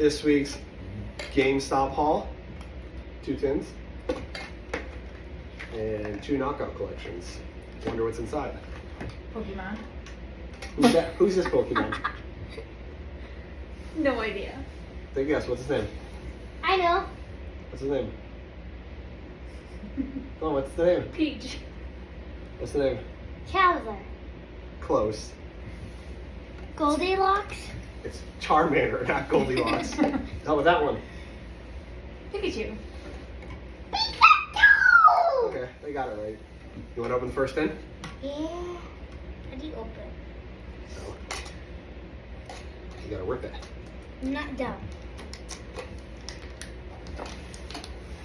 this week's GameStop haul. 2 tins. And 2 knockout collections. Wonder what's inside. Pokemon. Who's that? Who's this Pokemon? No idea. Take a guess. What's his name? I know. What's his name? Oh, what's the name? Peach. What's the name? Chowser. Close. Goldilocks. It's Charmander, not Goldilocks. How about that one? Pikachu. Pikachu! Okay, they got it right. You want to open the first tin? Yeah. How do you open? So, you gotta rip it. Not down.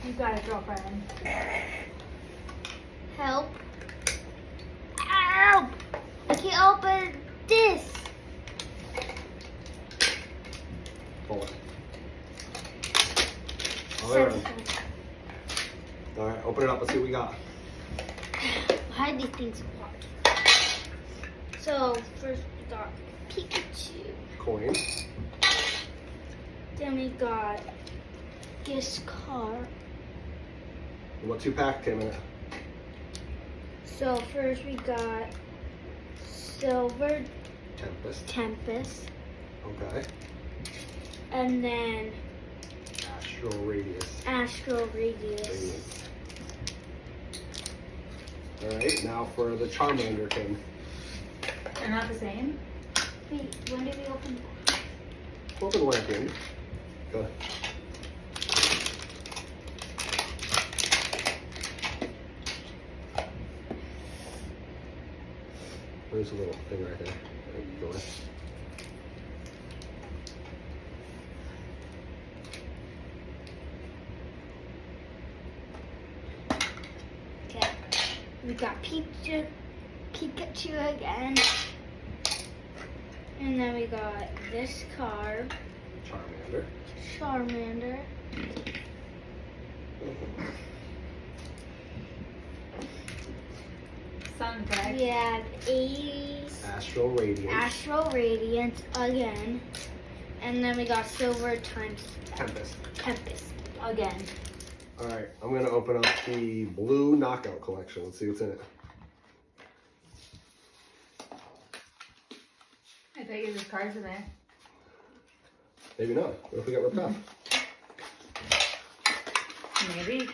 You got it, girlfriend. Help. Help! I can't open this. Pull it. All the way around. All right, open it up. Let's see what we got. Hide these things apart. So first we got Pikachu. Coin. Then we got gift card. And what 2-pack came in it? So first we got Silver Tempest. Tempest. Okay. And then Astral Radius. Astral Radius. All right, now for the Charmander tin. They're not the same? Wait, when did we open that? Open one at the end. Go ahead. There's a little thing right there. There you go. Okay. We got Pikachu again. And then we got this card. Charmander. Sunbag. We have Ace. Astral Radiance. Astral Radiance again. And then we got Silver times Tempest. again. All right, I'm gonna open up the blue knockout collection. Let's see what's in it. I bet you there's cards in there. Maybe not. What if we got ripped off? Maybe.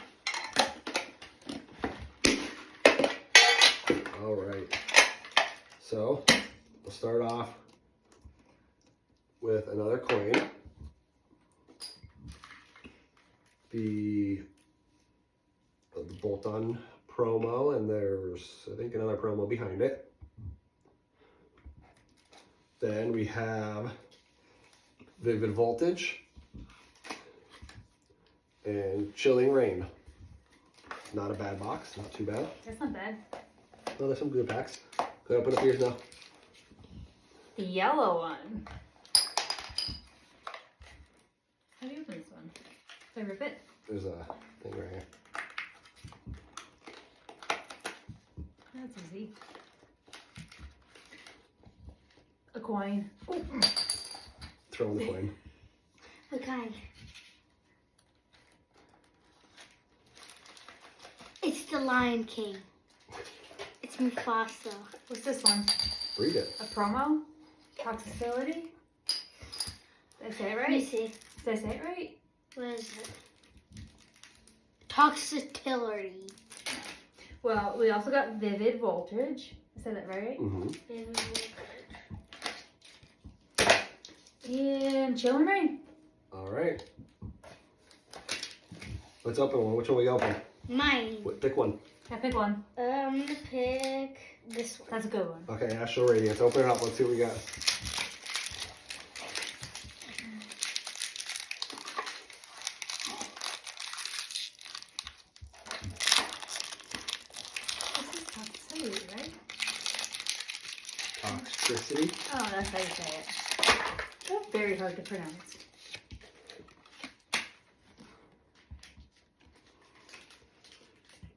All right. So we'll start off with another coin. The bolt-on promo, and there's, I think, another promo behind it. Then we have Vivid Voltage and Chilling Rain. Not a bad box, not too bad. That's not bad. Well, there's some good packs. Go open up yours now. The yellow one. How do you open this one? Do I rip it? There's a thing right here. That's easy. A coin. Ooh. Throw in the coin. What kind? It's the Lion King. It's Mufasa. What's this one? Read it. A promo? Toxicity? Did I say it Let me right? see. Did I say it right? What is it? Toxicity. Well, we also got Vivid Voltage. I said that right? Mm-hmm. And Chilling Rain. All right. Let's open one. Which one we open? Mine. Pick one. I pick one. I'm gonna pick this one. That's a good one. Okay, Astral Radiance. Open it up. Let's see what we got. This is toxicity, right? Toxicity. Oh, that's how you say it. That's very hard to pronounce.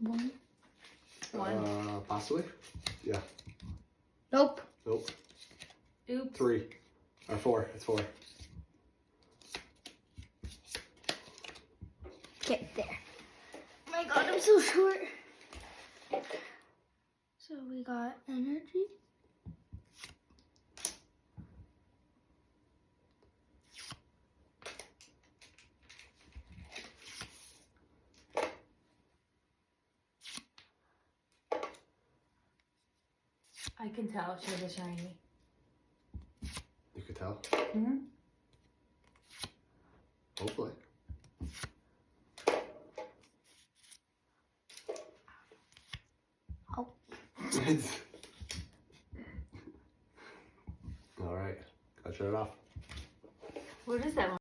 One. Possibly. Yeah. Nope. Nope. Oops. 3. Or 4. It's 4. Okay, there. Oh my god, I'm so short. So we got energy. I can tell she was a shiny. You could tell. Mm-hmm. Hopefully. Oh. All right. I'll shut it off. What is that one?